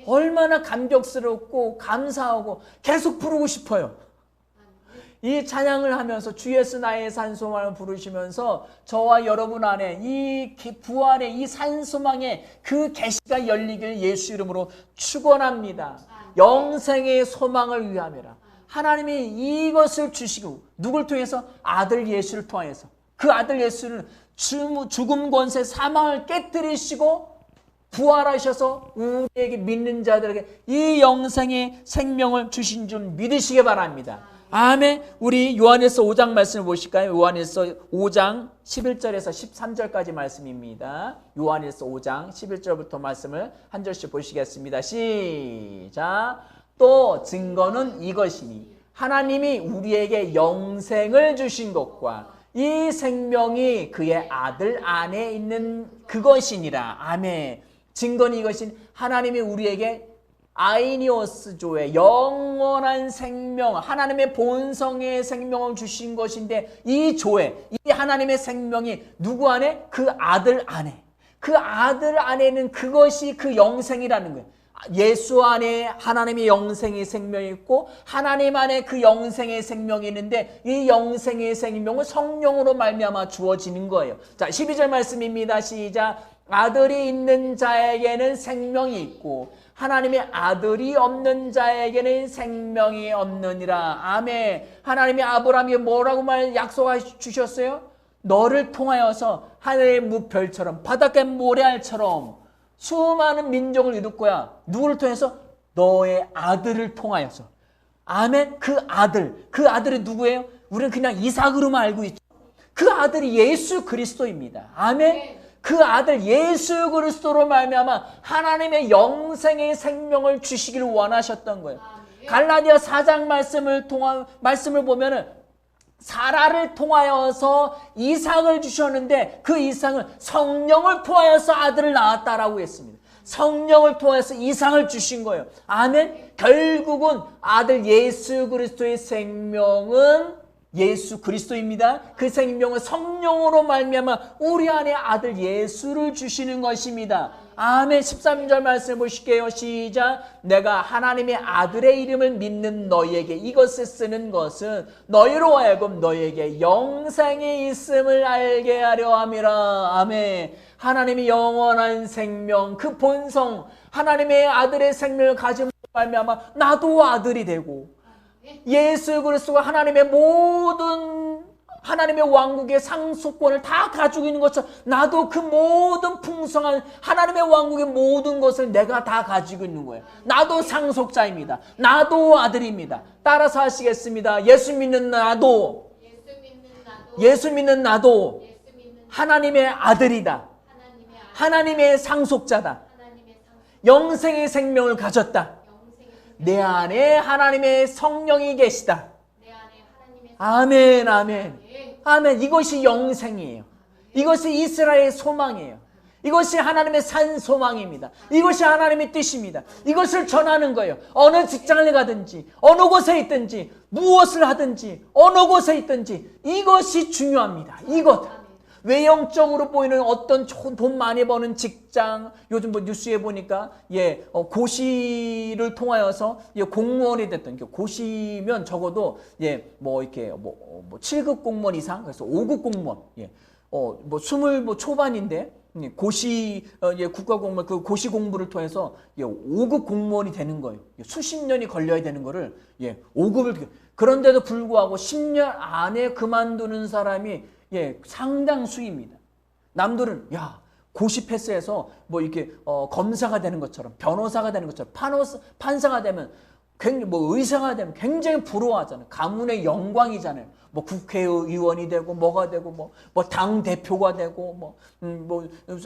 얼마나 감격스럽고 감사하고 계속 부르고 싶어요. 이 찬양을 하면서 주 예수 나의 산소망을 부르시면서 저와 여러분 안에 이 부활의 이 산소망의 그 계시가 열리길 예수 이름으로 축원합니다. 영생의 소망을 위함이라. 하나님이 이것을 주시고 누굴 통해서? 아들 예수를 통해서. 그 아들 예수를 죽음 권세 사망을 깨뜨리시고 부활하셔서 우리에게 믿는 자들에게 이 영생의 생명을 주신 줄 믿으시기 바랍니다. 아멘. 우리 요한일서 5장 말씀을 보실까요? 요한일서 5장 11절에서 13절까지 말씀입니다. 요한일서 5장 11절부터 말씀을 한 절씩 보시겠습니다. 시작. 또 증거는 이것이니 하나님이 우리에게 영생을 주신 것과 이 생명이 그의 아들 안에 있는 그것이니라. 아멘. 증거는 이것인 하나님이 우리에게 아이니오스조의 영원한 생명, 하나님의 본성의 생명을 주신 것인데 이 조에, 이 하나님의 생명이 누구 안에? 그 아들 안에. 그 아들 안에는 그것이 그 영생이라는 거예요. 예수 안에 하나님의 영생의 생명이 있고 하나님 안에 그 영생의 생명이 있는데 이 영생의 생명은 성령으로 말미암아 주어지는 거예요. 자, 12절 말씀입니다. 시작. 아들이 있는 자에게는 생명이 있고 하나님의 아들이 없는 자에게는 생명이 없느니라. 아멘. 하나님이 아브라함이 뭐라고 약속해 주셨어요? 너를 통하여서 하늘의 무별처럼 바닷가 모래알처럼 수많은 민족을 이룰 거야. 누구를 통해서? 너의 아들을 통하여서. 아멘. 그 아들이 누구예요? 우리는 그냥 이삭으로만 알고 있죠. 그 아들이 예수 그리스도입니다. 아멘. 그 아들 예수 그리스도로 말미암아 하나님의 영생의 생명을 주시기를 원하셨던 거예요. 갈라디아 4장 말씀을 보면은 사라를 통하여서 이삭을 주셨는데 그 이삭은 성령을 통하여서 아들을 낳았다라고 했습니다. 성령을 통해서 이삭을 주신 거예요. 아멘. 결국은 아들 예수 그리스도의 생명은 예수 그리스도입니다. 그 생명은 성령으로 말미암아 우리 안에 아들 예수를 주시는 것입니다. 아멘. 13절 말씀 보실게요. 시작. 내가 하나님의 아들의 이름을 믿는 너희에게 이것을 쓰는 것은 너희로 하여금 너희에게 영생이 있음을 알게 하려 함이라. 아멘. 하나님의 영원한 생명, 그 본성, 하나님의 아들의 생명을 가짐으로 말미암아 나도 아들이 되고 예수 그리스도가 하나님의 모든 하나님의 왕국의 상속권을 다 가지고 있는 것처럼 나도 그 모든 풍성한 하나님의 왕국의 모든 것을 내가 다 가지고 있는 거예요. 나도 상속자입니다. 나도 아들입니다. 따라서 하시겠습니다. 예수 믿는 나도 하나님의 아들이다. 하나님의 상속자다. 영생의 생명을 가졌다. 내 안에 하나님의 성령이 계시다. 아멘, 아멘, 아멘. 이것이 영생이에요. 이것이 이스라엘의 소망이에요. 이것이 하나님의 산 소망입니다. 이것이 하나님의 뜻입니다. 이것을 전하는 거예요. 어느 직장을 가든지 어느 곳에 있든지 무엇을 하든지 어느 곳에 있든지 이것이 중요합니다. 이것. 외형적으로 보이는 어떤 돈 많이 버는 직장, 요즘 뭐 뉴스에 보니까 고시를 통하여서 공무원이 됐던, 고시면 적어도 뭐 이렇게 뭐 7급 공무원 이상, 그래서 5급 공무원, 뭐 20 초반인데 고시 국가공무원 그 고시 공부를 통해서 5급 공무원이 되는 거예요. 수십 년이 걸려야 되는 거를 5급을 그런데도 불구하고 10년 안에 그만두는 사람이 상당수입니다. 남들은 고시 패스해서 뭐 이렇게 검사가 되는 것처럼 변호사가 되는 것처럼 판사가 되면 뭐 의사가 되면 굉장히 부러워하잖아요. 가문의 영광이잖아요. 뭐 국회의원이 되고 뭐가 되고 뭐 당 대표가 되고 뭐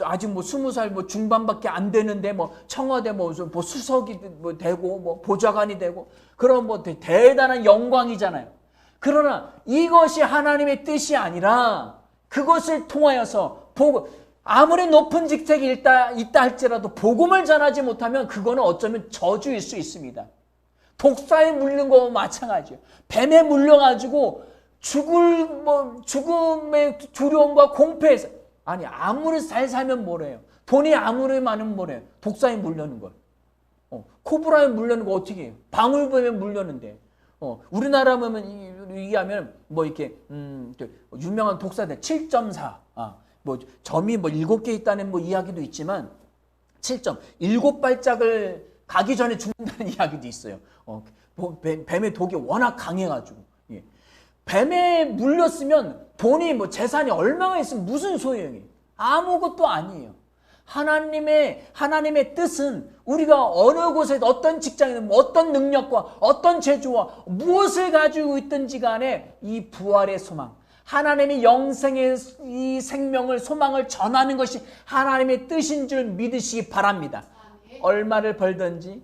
아직 뭐 20살 뭐 중반밖에 안 되는데 뭐 청와대 뭐 수석이 뭐 되고 뭐 보좌관이 되고 그런 뭐 대단한 영광이잖아요. 그러나 이것이 하나님의 뜻이 아니라 그것을 통하여서 아무리 높은 직책이 있다 할지라도 복음을 전하지 못하면 그거는 어쩌면 저주일 수 있습니다. 독사에 물린 거와 마찬가지예요. 뱀에 물려가지고 죽음의 두려움과 공포에서 아무리 잘 살면 뭐래요. 돈이 아무리 많으면 뭐래요. 독사에 물려는 거예요. 코브라에 물려는 거 어떻게 해요? 방울뱀에 물렸는데. 우리나라면 얘기하면 뭐 이렇게 유명한 독사들 7.4. 뭐 점이 뭐 7개 있다는 뭐 이야기도 있지만 7점 7발짝을 가기 전에 죽는다는 이야기도 있어요. 뱀의 독이 워낙 강해가지고. 예. 뱀에 물렸으면 돈이 뭐 재산이 얼마나 있으면 무슨 소용이에요? 아무것도 아니에요. 하나님의 뜻은 우리가 어느 곳에 어떤 직장이든 어떤 능력과 어떤 재주와 무엇을 가지고 있든지 간에 이 부활의 소망, 하나님의 영생의 이 생명을 소망을 전하는 것이 하나님의 뜻인 줄 믿으시기 바랍니다. 얼마를 벌든지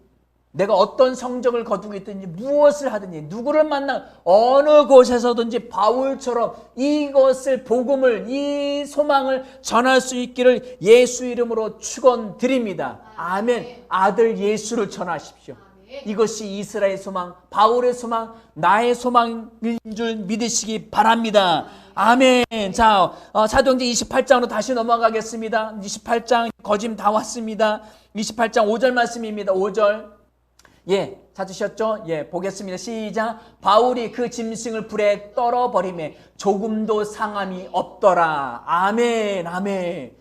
내가 어떤 성적을 거두고 있든지 무엇을 하든지 누구를 만나 어느 곳에서든지 바울처럼 이것을 복음을 이 소망을 전할 수 있기를 예수 이름으로 축원드립니다. 아멘. 아들 예수를 전하십시오. 이것이 이스라엘의 소망, 바울의 소망, 나의 소망인 줄 믿으시기 바랍니다. 아멘. 자, 사도행전 28장으로 다시 넘어가겠습니다. 28장 거짐 다 왔습니다. 28장 5절 말씀입니다. 5절. 예, 찾으셨죠? 예, 보겠습니다. 시작. 바울이 그 짐승을 불에 떨어버리매 조금도 상함이 없더라. 아멘, 아멘.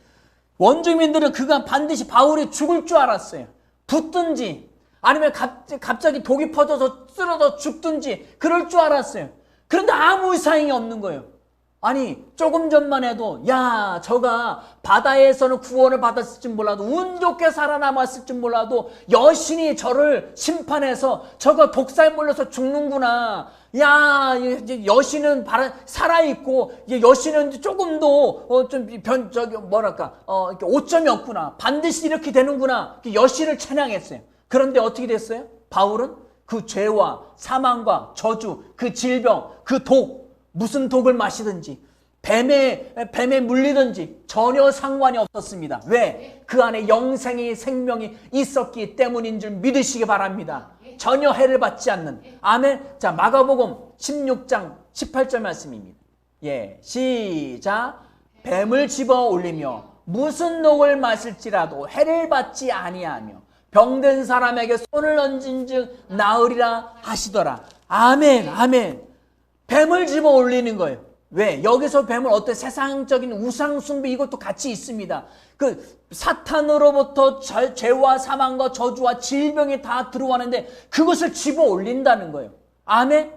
원주민들은 그가 반드시 바울이 죽을 줄 알았어요. 붙든지 아니면 갑자기 독이 퍼져서 쓰러져 죽든지 그럴 줄 알았어요. 그런데 아무 이상이 없는 거예요. 아니 조금 전만 해도 야 저가 바다에서는 구원을 받았을 줄 몰라도 운 좋게 살아남았을 줄 몰라도 여신이 저를 심판해서 저가 독사에 몰려서 죽는구나. 야 여신은 살아있고 여신은 조금도 이렇게 오점이 없구나. 반드시 이렇게 되는구나. 여신을 찬양했어요. 그런데 어떻게 됐어요? 바울은 그 죄와 사망과 저주, 그 질병, 그 독, 무슨 독을 마시든지 뱀에 물리든지 전혀 상관이 없었습니다. 왜? 그 안에 영생의 생명이 있었기 때문인 줄 믿으시기 바랍니다. 전혀 해를 받지 않는. 아멘. 자, 마가복음 16장 18절 말씀입니다. 예, 시작. 뱀을 집어 올리며 무슨 독을 마실지라도 해를 받지 아니하며 병든 사람에게 손을 얹은 즉 나으리라 하시더라. 아멘, 아멘. 뱀을 집어 올리는 거예요. 왜? 여기서 뱀은 어떤 세상적인 우상 숭배 이것도 같이 있습니다. 그 사탄으로부터 죄와 사망과 저주와 질병이 다 들어왔는데 그것을 집어 올린다는 거예요. 아멘.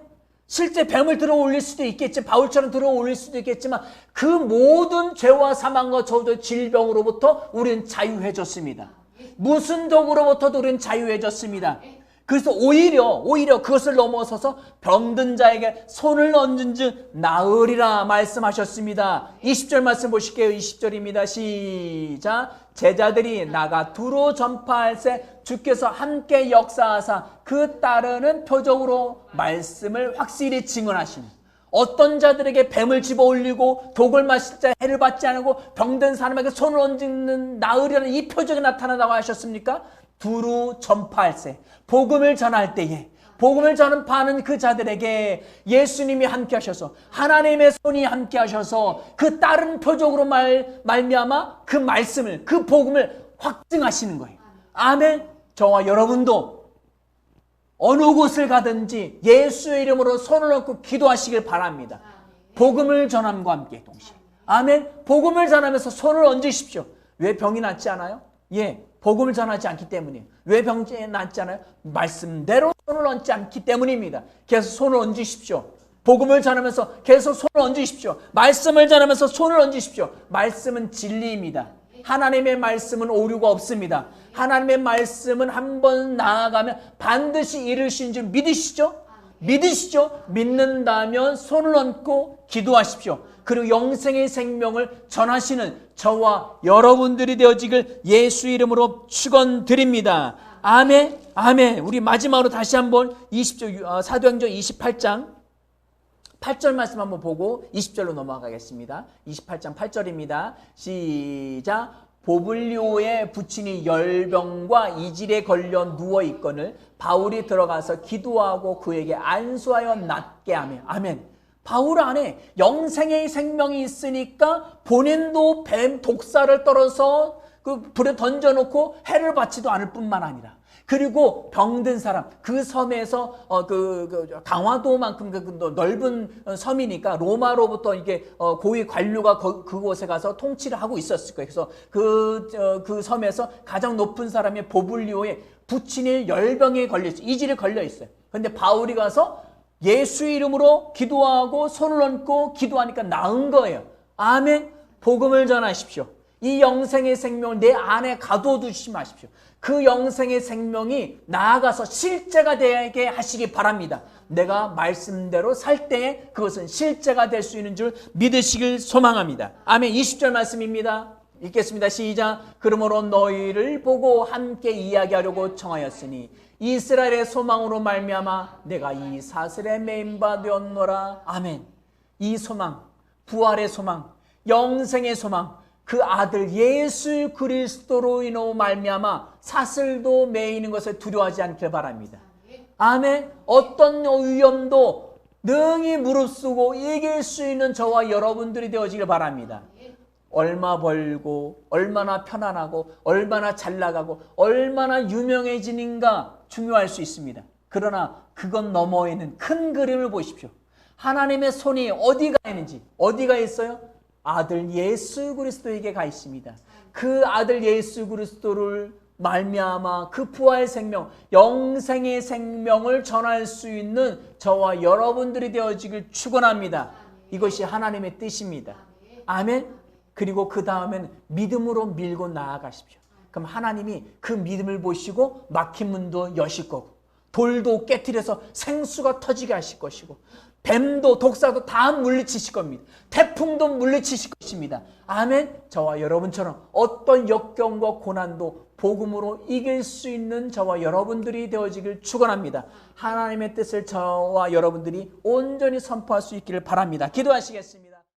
실제 뱀을 들어 올릴 수도 있겠지, 바울처럼 들어 올릴 수도 있겠지만 그 모든 죄와 사망과 저주, 질병으로부터 우리는 자유해졌습니다. 무슨 독으로부터도 우리는 자유해졌습니다. 그래서 오히려 그것을 넘어서서 병든 자에게 손을 얹은 즉 나으리라 말씀하셨습니다. 20절 말씀 보실게요. 20절입니다. 시작. 제자들이 나가 두루 전파할새 주께서 함께 역사하사 그 따르는 표적으로 말씀을 확실히 증언하시니 어떤 자들에게 뱀을 집어 올리고 독을 마실 자 해를 받지 않고 병든 사람에게 손을 얹는 나으리라는 이 표적이 나타나다고 하셨습니까? 두루 전파할새 복음을 전할 때에 복음을 전파하는 그 자들에게 예수님이 함께 하셔서 하나님의 손이 함께 하셔서 그 다른 표적으로 말미암아 그 말씀을 그 복음을 확증하시는 거예요. 아멘. 저와 여러분도 어느 곳을 가든지 예수의 이름으로 손을 얹고 기도하시길 바랍니다. 복음을 전함과 함께 동시에. 아멘. 복음을 전하면서 손을 얹으십시오. 왜 병이 낫지 않아요? 예, 복음을 전하지 않기 때문이에요. 왜 병이 낫지 않아요? 말씀대로 손을 얹지 않기 때문입니다. 계속 손을 얹으십시오. 복음을 전하면서 계속 손을 얹으십시오. 말씀을 전하면서 손을 얹으십시오. 말씀은 진리입니다. 하나님의 말씀은 오류가 없습니다. 하나님의 말씀은 한번 나아가면 반드시 이루신 줄 믿으시죠? 믿으시죠? 믿는다면 손을 얹고 기도하십시오. 그리고 영생의 생명을 전하시는 저와 여러분들이 되어지길 예수 이름으로 축원드립니다. 아멘, 아멘. 우리 마지막으로 다시 한번 20절 사도행전 28장 8절 말씀 한번 보고 20절로 넘어가겠습니다. 28장 8절입니다. 시작. 보블리오의 부친이 열병과 이질에 걸려 누워있거늘 바울이 들어가서 기도하고 그에게 안수하여 낫게 하며. 아멘. 바울 안에 영생의 생명이 있으니까 본인도 뱀 독사를 떨어서 그 불에 던져놓고 해를 받지도 않을 뿐만 아니라 그리고 병든 사람, 그 섬에서 강화도만큼 넓은 섬이니까 로마로부터 이게 고위 관료가 그곳에 가서 통치를 하고 있었을 거예요. 그래서 그 섬에서 가장 높은 사람이 보블리오에 부친일 열병에 걸려 있어요. 이질이 걸려 있어요. 그런데 바울이 가서 예수 이름으로 기도하고 손을 얹고 기도하니까 나은 거예요. 아멘. 복음을 전하십시오. 이 영생의 생명을 내 안에 가둬두지 마십시오. 그 영생의 생명이 나아가서 실제가 되게 하시기 바랍니다. 내가 말씀대로 살 때에 그것은 실제가 될 수 있는 줄 믿으시길 소망합니다. 아멘. 20절 말씀입니다. 읽겠습니다. 시작. 그러므로 너희를 보고 함께 이야기하려고 청하였으니 이스라엘의 소망으로 말미암아 내가 이 사슬에 매인 바 되었노라. 아멘. 이 소망, 부활의 소망, 영생의 소망, 그 아들 예수 그리스도로 인하여 말미암아 사슬도 매이는 것을 두려워하지 않길 바랍니다. 아멘. 어떤 위험도 능히 무릅쓰고 이길 수 있는 저와 여러분들이 되어지길 바랍니다. 얼마 벌고 얼마나 편안하고 얼마나 잘 나가고 얼마나 유명해지는가 중요할 수 있습니다. 그러나 그것 너머에는 큰 그림을 보십시오. 하나님의 손이 어디가 있는지, 어디가 있어요? 아들 예수 그리스도에게 가 있습니다. 그 아들 예수 그리스도를 말미암아 그 부활의 생명, 영생의 생명을 전할 수 있는 저와 여러분들이 되어지길 축원합니다. 이것이 하나님의 뜻입니다. 아멘. 그리고 그 다음엔 믿음으로 밀고 나아가십시오. 그럼 하나님이 그 믿음을 보시고 막힌 문도 여실 거고, 돌도 깨트려서 생수가 터지게 하실 것이고, 뱀도 독사도 다 물리치실 겁니다. 태풍도 물리치실 것입니다. 아멘. 저와 여러분처럼 어떤 역경과 고난도 복음으로 이길 수 있는 저와 여러분들이 되어지길 축원합니다. 하나님의 뜻을 저와 여러분들이 온전히 선포할 수 있기를 바랍니다. 기도하시겠습니다.